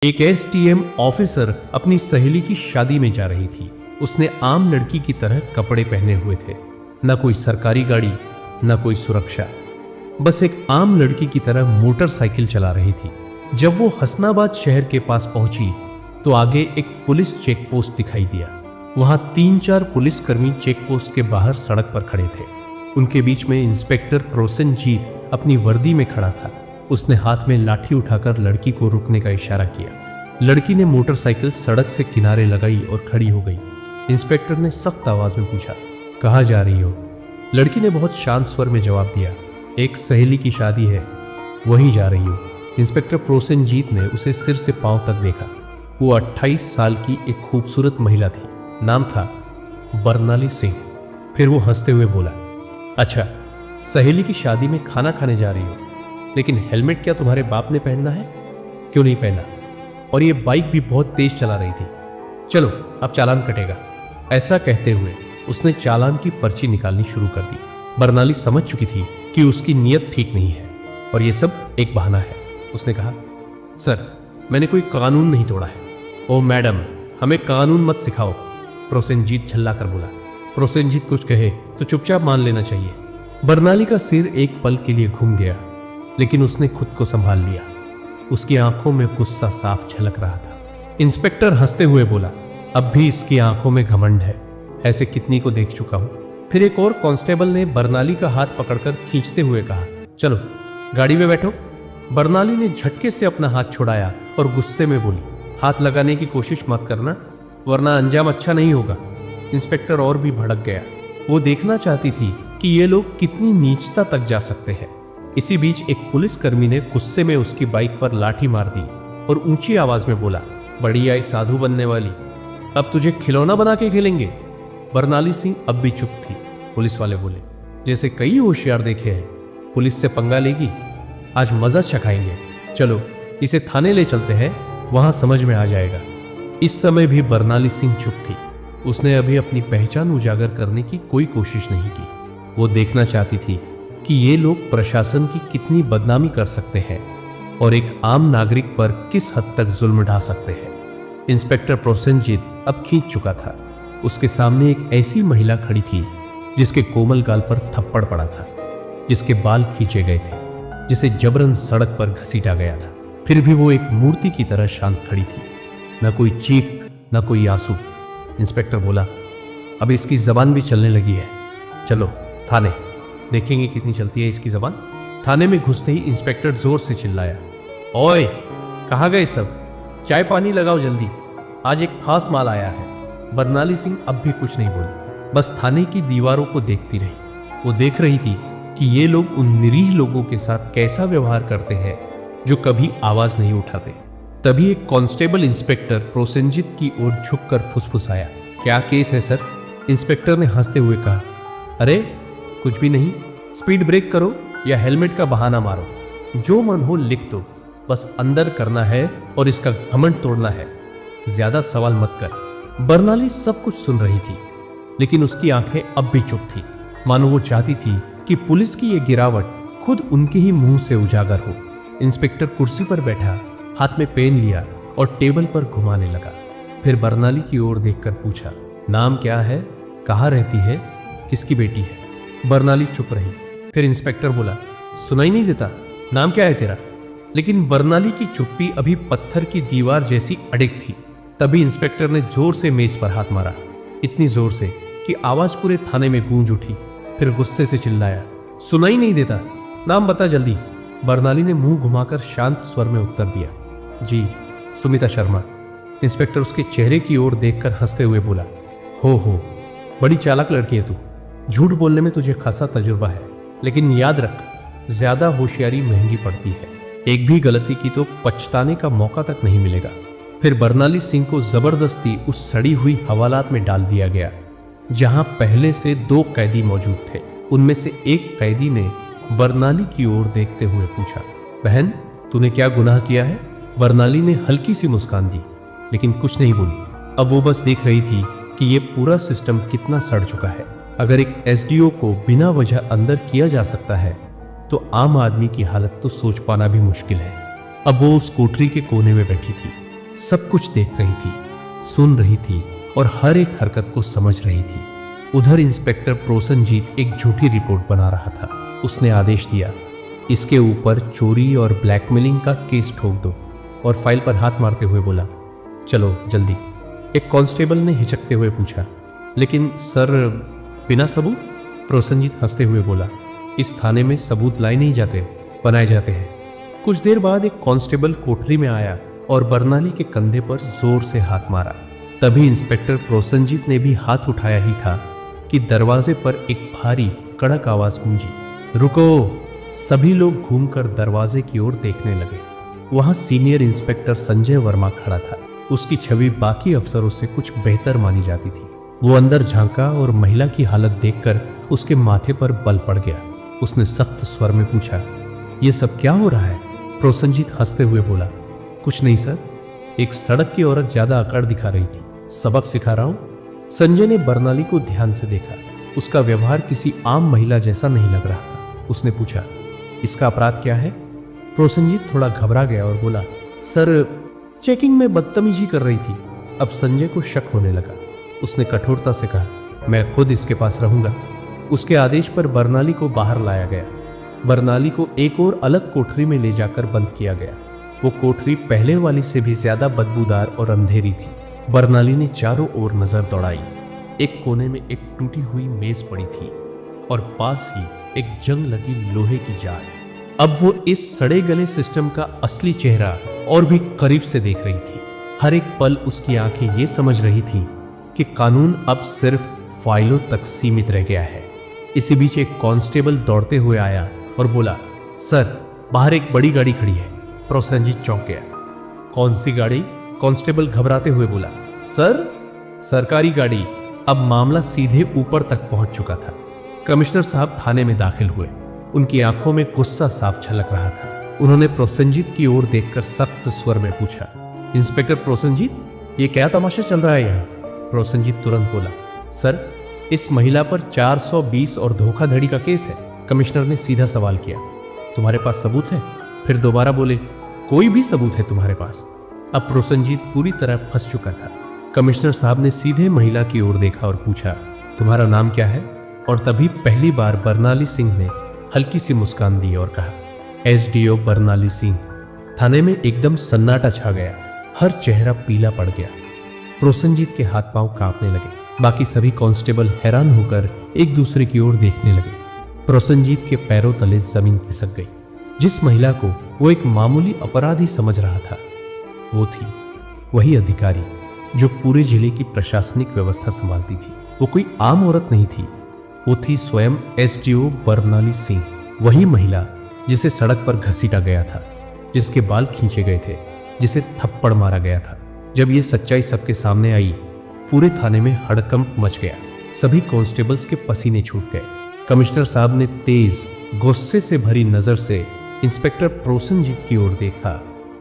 एक STM officer अपनी सहेली की शादी में जा रही थी। उसने आम लड़की की तरह कपड़े पहने हुए थे, न कोई सरकारी गाड़ी न कोई सुरक्षा, बस एक आम लड़की की तरह मोटरसाइकिल चला रही थी। जब वो हसनाबाद शहर के पास पहुंची तो आगे एक पुलिस चेक पोस्ट दिखाई दिया। वहां 3-4 पुलिसकर्मी चेक पोस्ट के बाहर सड़क पर खड़े थे। उनके बीच में इंस्पेक्टर प्रोसेनजीत अपनी वर्दी में खड़ा था। उसने हाथ में लाठी उठाकर लड़की को रुकने का इशारा किया। लड़की ने मोटरसाइकिल सड़क से किनारे लगाई और खड़ी हो गई। इंस्पेक्टर ने सख्त आवाज में पूछा, कहाँ जा रही हो? लड़की ने बहुत शांत स्वर में जवाब दिया, एक सहेली की शादी है, वहीं जा रही हूँ। इंस्पेक्टर प्रोसेनजीत ने उसे सिर से पांव तक देखा। वो 28 साल की एक खूबसूरत महिला थी। नाम था बरनाली सिंह। फिर वो हंसते हुए बोला, अच्छा, सहेली की शादी में खाना खाने जा रही हो, लेकिन हेलमेट क्या तुम्हारे बाप ने पहनना है? क्यों नहीं पहना? और ये बाइक भी बहुत तेज चला रही थी। चलो अब चालान कटेगा। ऐसा कहते हुए उसने चालान की पर्ची निकालनी शुरू कर दी। बरनाली समझ चुकी थी कि उसकी नीयत ठीक नहीं है और ये सब एक बहाना है। उसने कहा, सर, मैंने कोई कानून नहीं तोड़ा है। ओ मैडम, हमें कानून मत सिखाओ, प्रोसेनजीत झल्लाकर बोला। प्रोसेनजीत कुछ कहे तो चुपचाप मान लेना चाहिए। बरनाली का सिर एक पल के लिए घूम गया, लेकिन उसने खुद को संभाल लिया। उसकी आंखों में गुस्सा साफ झलक रहा था। इंस्पेक्टर हंसते हुए बोला, अब भी इसकी आंखों में घमंड है, ऐसे कितनी को देख चुका हूं। फिर एक और कांस्टेबल ने बरनाली का हाथ पकड़कर खींचते हुए कहा, चलो गाड़ी में बैठो। बरनाली ने झटके से अपना हाथ छुड़ाया और गुस्से में बोली, हाथ लगाने की कोशिश मत करना, वरना अंजाम अच्छा नहीं होगा। इंस्पेक्टर और भी भड़क गया। वो देखना चाहती थी कि ये लोग कितनी नीचता तक जा सकते हैं। इसी बीच एक पुलिसकर्मी ने गुस्से में उसकी बाइक पर लाठी मार दी और ऊंची आवाज में बोला, बड़ी आई साधु बनने वाली, अब तुझे खिलौना बना के खेलेंगे। बरनाली सिंह अब भी चुप थी। पुलिस वाले बोले, जैसे कई होशियार देखे हैं, पुलिस से पंगा लेगी, आज मजा चखाएंगे। चलो इसे थाने ले चलते हैं, वहां समझ में आ जाएगा। इस समय भी बरनाली सिंह चुप थी। उसने अभी अपनी पहचान उजागर करने की कोई कोशिश नहीं की। वो देखना चाहती थी कि ये लोग प्रशासन की कितनी बदनामी कर सकते हैं और एक आम नागरिक पर किस हद तक जुल्म ढा सकते हैं। इंस्पेक्टर प्रोसेनजीत अब खींच चुका था। उसके सामने एक ऐसी महिला खड़ी थी जिसके कोमल गाल पर थप्पड़ पड़ा था, जिसके बाल खींचे गए थे, जिसे जबरन सड़क पर घसीटा गया था। फिर भी वो एक मूर्ति की तरह शांत खड़ी थी, न कोई चीख न कोई आंसू। इंस्पेक्टर बोला, अब इसकी जबान भी चलने लगी है, चलो थाने, देखेंगे कितनी चलती है इसकी जबान। थाने में घुसते ही इंस्पेक्टर जोर से चिल्लाया, ओए, कहाँ गए सब? चाय पानी लगाओ जल्दी, आज एक खास माल आया है। बरनाली सिंह अब भी कुछ नहीं बोली, बस थाने की दीवारों को देखती रही। वो देख रही थी कि ये लोग उन निरीह लोगों के साथ कैसा व्यवहार करते हैं जो कभी आवाज नहीं उठाते। तभी एक कांस्टेबल इंस्पेक्टर प्रोसेनजीत की ओर झुककर फुसफुसाया, क्या केस है सर? इंस्पेक्टर ने हंसते हुए कहा, अरे कुछ भी नहीं, स्पीड ब्रेक करो या हेलमेट का बहाना मारो, जो मन हो लिख दो, बस अंदर करना है और इसका घमंड तोड़ना है, ज्यादा सवाल मत कर। बरनाली सब कुछ सुन रही थी, लेकिन उसकी आंखें अब भी चुप थी, मानो वो चाहती थी कि पुलिस की ये गिरावट खुद उनके ही मुंह से उजागर हो। इंस्पेक्टर कुर्सी पर बैठा हाथ में पेन लिया और टेबल पर घुमाने लगा। फिर बरनाली की ओर देखकर पूछा, नाम क्या है, कहाँ रहती है, किसकी बेटी है? बरनाली चुप रही। फिर इंस्पेक्टर बोला, सुनाई नहीं देता, नाम क्या है तेरा? लेकिन बरनाली की चुप्पी अभी पत्थर की दीवार जैसी अड़िग थी। तभी इंस्पेक्टर ने जोर से मेज पर हाथ मारा, इतनी जोर से कि आवाज पूरे थाने में गूंज उठी। फिर गुस्से से चिल्लाया, सुनाई नहीं देता, नाम बता जल्दी। बरनाली ने मुंह घुमाकर शांत स्वर में उत्तर दिया, जी, सुमिता शर्मा। इंस्पेक्टर उसके चेहरे की ओर देखकर हंसते हुए बोला, हो, बड़ी चालाक लड़की है तू, झूठ बोलने में तुझे खासा तजुर्बा है, लेकिन याद रख, ज्यादा होशियारी महंगी पड़ती है, एक भी गलती की तो पछताने का मौका तक नहीं मिलेगा। फिर बरनाली सिंह को जबरदस्ती उस सड़ी हुई हवालात में डाल दिया गया जहां पहले से 2 कैदी मौजूद थे। उनमें से एक कैदी ने बरनाली की ओर देखते हुए पूछा, बहन, तूने क्या गुनाह किया है? बरनाली ने हल्की सी मुस्कान दी, लेकिन कुछ नहीं बोली। अब वो बस देख रही थी कि ये पूरा सिस्टम कितना सड़ चुका है। अगर एक एसडीओ को बिना वजह अंदर किया जा सकता है, तो आम आदमी की हालत तो सोच पाना भी मुश्किल है। अब वो उस कोठरी के कोने में बैठी थी। सब कुछ देख रही थी, सुन रही थी और हर एक हरकत को समझ रही थी। उधर इंस्पेक्टर प्रोसनजीत एक झूठी रिपोर्ट बना रहा था। उसने आदेश दिया, इसके ऊपर चोरी और ब्लैकमेलिंग का केस ठोक दो, और फाइल पर हाथ मारते हुए बोला, चलो जल्दी। एक कांस्टेबल ने हिचकते हुए पूछा, लेकिन सर बिना सबूत? प्रोसनजीत हंसते हुए बोला, इस थाने में सबूत लाए नहीं जाते, बनाए जाते हैं। कुछ देर बाद एक कांस्टेबल कोठरी में आया और बरनाली के कंधे पर जोर से हाथ मारा। तभी इंस्पेक्टर प्रोसनजीत ने भी हाथ उठाया ही था कि दरवाजे पर एक भारी कड़क आवाज गूंजी, रुको। सभी लोग घूमकर दरवाजे की ओर देखने लगे। वहां सीनियर इंस्पेक्टर संजय वर्मा खड़ा था। उसकी छवि बाकी अफसरों से कुछ बेहतर मानी जाती थी। वो अंदर झांका और महिला की हालत देखकर उसके माथे पर बल पड़ गया। उसने सख्त स्वर में पूछा, ये सब क्या हो रहा है? प्रोसनजीत हंसते हुए बोला, कुछ नहीं सर, एक सड़क की औरत ज्यादा अकड़ दिखा रही थी, सबक सिखा रहा हूं। संजय ने बरनाली को ध्यान से देखा। उसका व्यवहार किसी आम महिला जैसा नहीं लग रहा था। उसने पूछा, इसका अपराध क्या है? प्रोसनजीत थोड़ा घबरा गया और बोला, सर चेकिंग में बदतमीजी कर रही थी। अब संजय को शक होने लगा। उसने कठोरता से कहा, मैं खुद इसके पास रहूंगा। उसके आदेश पर बरनाली को बाहर लाया गया। बरनाली को एक और अलग कोठरी में ले जाकर बंद किया गया। वो कोठरी पहले वाली से भी ज्यादा बदबूदार और अंधेरी थी। बरनाली ने चारों ओर नजर दौड़ाई। एक कोने में एक टूटी हुई मेज पड़ी थी और पास ही एक जंग लगी लोहे की जाल। अब वो इस सड़े गले सिस्टम का असली चेहरा और भी करीब से देख रही थी। हर एक पल उसकी आंखें ये समझ रही थी कि कानून अब सिर्फ फाइलों तक सीमित रह गया है। इसी बीच एक कांस्टेबल दौड़ते हुए आया और बोला, सर बाहर एक बड़ी गाड़ी खड़ी है। प्रोसनजीत चौंक गया। कौन सी गाड़ी? कांस्टेबल घबराते हुए बोला, सर सरकारी गाड़ी। अब मामला सीधे ऊपर तक पहुंच चुका था। कमिश्नर साहब थाने में दाखिल हुए। उनकी आंखों में गुस्सा साफ झलक रहा था। उन्होंने प्रोसनजीत की ओर देखकर सख्त स्वर में पूछा, इंस्पेक्टर प्रोसनजीत, ये क्या तमाशा चल रहा है यहाँ? प्रोसनजीत तुरंत बोला, सर इस महिला पर 420 और धोखाधड़ी का केस है। कमिश्नर ने सीधा सवाल किया, तुम्हारे पास सबूत है? फिर दोबारा बोले, कोई भी सबूत है तुम्हारे पास? अब प्रोसनजीत पूरी तरह फंस चुका था। कमिश्नर साहब ने सीधे महिला की ओर देखा और पूछा, तुम्हारा नाम क्या है? और तभी पहली बार बरनाली सिंह ने हल्की सी मुस्कान दी और कहा, एसडीओ बरनाली सिंह। थाने में एकदम सन्नाटा छा गया। हर चेहरा पीला पड़ गया। प्रोसनजीत के हाथ पांव कांपने लगे। बाकी सभी कांस्टेबल हैरान होकर एक दूसरे की ओर देखने लगे। प्रोसनजीत के पैरों तले जमीन खिसक गई। जिस महिला को वो एक मामूली अपराधी समझ रहा था, वो थी वही अधिकारी जो पूरे जिले की प्रशासनिक व्यवस्था संभालती थी। वो कोई आम औरत नहीं थी, वो थी स्वयं एसडीओ बरनाली सिंह। वही महिला जिसे सड़क पर घसीटा गया था, जिसके बाल खींचे गए थे, जिसे थप्पड़ मारा गया था। जब ये सच्चाई सबके सामने आई, पूरे थाने में हड़कंप मच गया। सभी कांस्टेबल्स के पसीने छूट गए। कमिश्नर साहब ने तेज गुस्से से भरी नजर से इंस्पेक्टर प्रोसनजीत की ओर देखा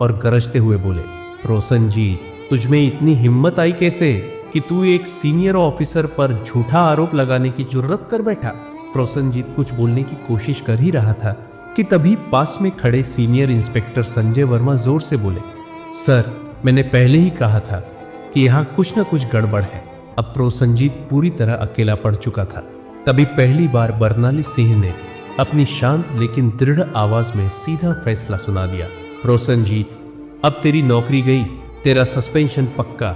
और गरजते हुए बोले, प्रोसनजीत, तुझमें इतनी हिम्मत आई कैसे कि तू एक सीनियर ऑफिसर पर झूठा आरोप लगाने की जुर्रत कर बैठा? प्रोसनजीत कुछ बोलने की कोशिश कर ही रहा था कि तभी पास में खड़े सीनियर इंस्पेक्टर संजय वर्मा जोर से बोले, सर मैंने पहले ही कहा था कि यहाँ कुछ न कुछ गड़बड़ है। अब प्रोसनजीत पूरी तरह अकेला पड़ चुका था। तभी पहली बार बरनाली सिंह ने अपनी शांत लेकिन दृढ़ आवाज में सीधा फैसला सुना दिया, प्रोसनजीत, अब तेरी नौकरी गई, तेरा सस्पेंशन पक्का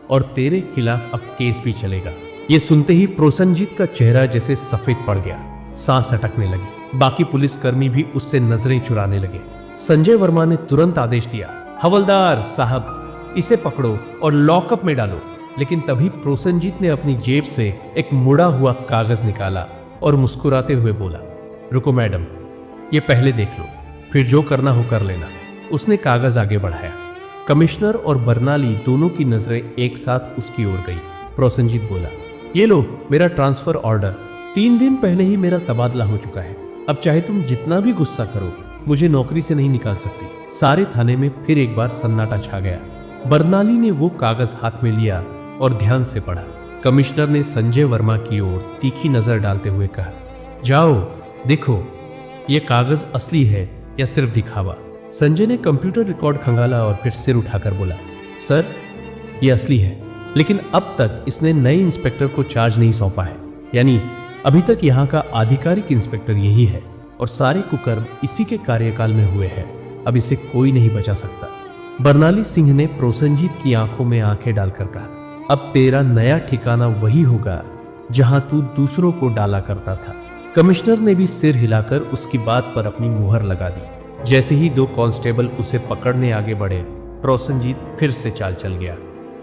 और तेरे खिलाफ अब केस भी चलेगा। ये सुनते ही प्रोसनजीत का चेहरा जैसे सफेद पड़ गया। सांस अटकने लगी। बाकी पुलिसकर्मी भी उससे नजरें चुराने लगे। संजय वर्मा ने तुरंत आदेश दिया, हवलदार साहब, इसे पकड़ो और लॉकअप में डालो। लेकिन तभी प्रोसनजीत ने अपनी जेब से एक मुड़ा हुआ कागज निकाला और मुस्कुराते हुए बोला, रुको मैडम, ये पहले देख लो, फिर जो करना हो कर लेना। उसने कागज आगे बढ़ाया। कमिश्नर और बरनाली दोनों की नजरें एक साथ उसकी ओर गई। प्रोसनजीत बोला, ये लो मेरा ट्रांसफर ऑर्डर। 3 दिन पहले ही मेरा तबादला हो चुका है। अब चाहे तुम जितना भी गुस्सा करो, मुझे नौकरी से नहीं निकाल सकती। सारे थाने में फिर एक बार सन्नाटा छा गया। बरनाली ने वो कागज हाथ में लिया और ध्यान से पढ़ा। कमिश्नर ने संजय वर्मा की ओर तीखी नजर डालते हुए कहा, जाओ देखो ये कागज असली है या सिर्फ दिखावा। संजय ने कंप्यूटर रिकॉर्ड खंगाला और फिर सिर उठाकर बोला, सर, ये असली है, लेकिन अब तक इसने नए इंस्पेक्टर को चार्ज नहीं सौंपा है। यानी अभी तक यहाँ का आधिकारिक इंस्पेक्टर यही है और सारे कुकर्म इसी के कार्यकाल में हुए हैं। अब इसे कोई नहीं बचा सकता। बरनाली सिंह ने प्रोसेनजीत की आंखों में आंखें डालकर कहा, अब तेरा नया ठिकाना वही होगा जहां तू दूसरों को डाला करता था। कमिश्नर ने भी सिर हिलाकर उसकी बात पर अपनी मुहर लगा दी। जैसे ही 2 कांस्टेबल उसे पकड़ने आगे बढ़े, प्रोसेनजीत फिर से चाल चल गया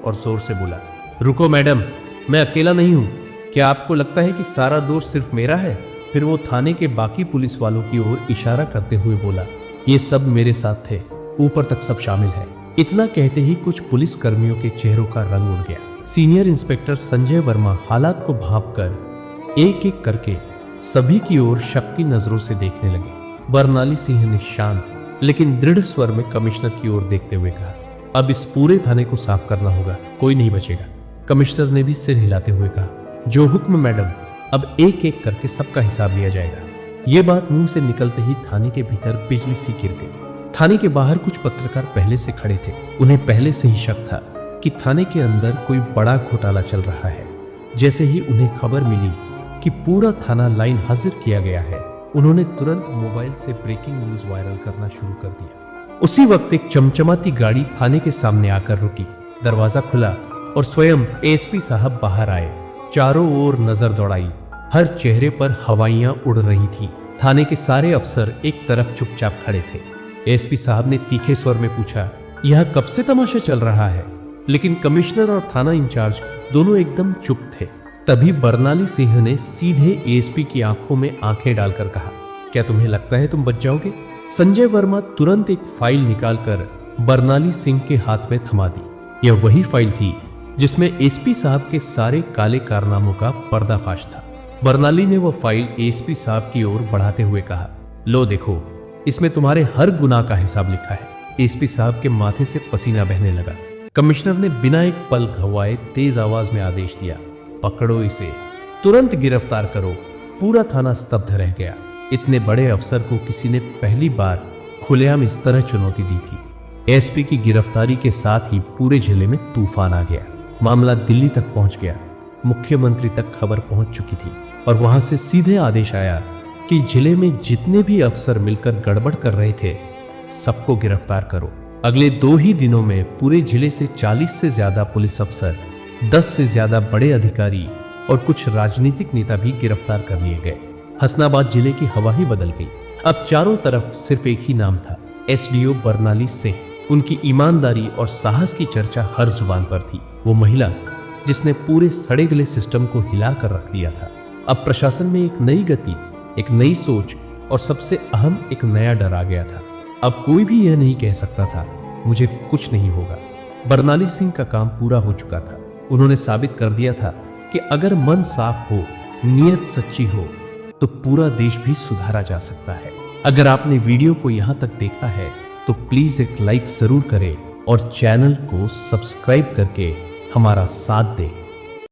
और जोर से बोला, रुको मैडम, मैं अकेला नहीं हूं। क्या आपको लगता है कि सारा दोष सिर्फ मेरा है? फिर वो थाने के बाकी पुलिस वालों की ओर इशारा करते हुए बोला, ये सब मेरे साथ थे, ऊपर तक सब शामिल है। इतना कहते ही कुछ पुलिस कर्मियों के चेहरों का रंग उड़ गया। सीनियर इंस्पेक्टर संजय वर्मा हालात को भांपकर एक एक करके सभी की ओर शक की नजरों से देखने लगे। बरनाली सिंह ने शांत लेकिन दृढ़ स्वर में कमिश्नर की ओर देखते हुए कहा, अब इस पूरे थाने को साफ करना होगा, कोई नहीं बचेगा। कमिश्नर ने भी सिर हिलाते हुए कहा, जो हुक्म मैडम, अब एक एक करके सबका हिसाब लिया जाएगा। ये बात मुंह से निकलते ही थाने के भीतर बिजली सी गिर गई। थाने के बाहर कुछ पत्रकार पहले से खड़े थे। उन्हें पहले से ही शक था कि थाने के अंदर कोई बड़ा घोटाला चल रहा है। जैसे ही उन्हें खबर मिली कि पूरा थाना लाइन हाजिर किया गया है, उन्होंने तुरंत मोबाइल से ब्रेकिंग न्यूज वायरल करना शुरू कर दिया। उसी वक्त एक चमचमाती गाड़ी थाने के सामने आकर रुकी। दरवाजा खुला और स्वयं एसपी साहब बाहर आए। चारों ओर नजर दौड़ाई, हर चेहरे पर हवाइयां उड़ रही थी। थाने के सारे अफसर एक तरफ चुपचाप खड़े थे। एसपी साहब ने तीखे स्वर में पूछा, यह कब से तमाशा चल रहा है? लेकिन कमिश्नर और थाना इंचार्ज दोनों एकदम चुप थे। तभी बरनाली सिंह ने सीधे एसपी की आंखों में आंखें डालकर कहा, क्या तुम्हें लगता है तुम बच जाओगे? संजय वर्मा तुरंत एक फाइल निकालकर बरनाली सिंह के हाथ में थमा दी। यह वही फाइल थी जिसमें एसपी साहब के सारे काले कारनामों का पर्दाफाश था। बरनाली ने वह फाइल एसपी साहब की ओर बढ़ाते हुए कहा, लो देखो, इसमें तुम्हारे हर गुनाह का हिसाब लिखा है। एसपी साहब के माथे से पसीना बहने लगा। कमिश्नर ने बिना एक पल गवाए तेज आवाज में आदेश दिया, पकड़ो इसे, तुरंत गिरफ्तार करो। पूरा थाना स्तब्ध रह गया। इतने बड़े अफसर को किसी ने पहली बार खुलेआम इस तरह चुनौती दी थी। एसपी की गिरफ्तारी के साथ ही पूरे जिले में तूफान आ गया। मामला दिल्ली तक पहुंच गया। मुख्यमंत्री तक खबर पहुंच चुकी थी और वहां से सीधे आदेश आया कि जिले में जितने भी अफसर मिलकर गड़बड़ कर रहे थे, सबको गिरफ्तार करो। अगले 2 ही दिनों में पूरे जिले से 40 से ज्यादा पुलिस अफसर, 10 से ज्यादा बड़े अधिकारी और कुछ राजनीतिक नेता भी गिरफ्तार कर लिए गए। हसनाबाद जिले की हवा ही बदल गई। अब चारों तरफ सिर्फ एक ही नाम था, एसडीओ बरनाली सिंह। उनकी ईमानदारी और साहस की चर्चा हर जुबान पर थी। वो महिला जिसने पूरे सड़े गले सिस्टम को हिला कर रख दिया था। अब प्रशासन में एक नई गति, एक नई सोच और सबसे अहम एक नया डर आ गया था। अब कोई भी यह नहीं कह सकता था, मुझे कुछ नहीं होगा। बरनाली सिंह का काम पूरा हो चुका था। उन्होंने साबित कर दिया था कि अगर मन साफ हो, नीयत सच्ची हो, तो पूरा देश भी सुधारा जा सकता है। अगर आपने वीडियो को यहां तक देखा है तो प्लीज एक लाइक जरूर करें और चैनल को सब्सक्राइब करके हमारा साथ दें।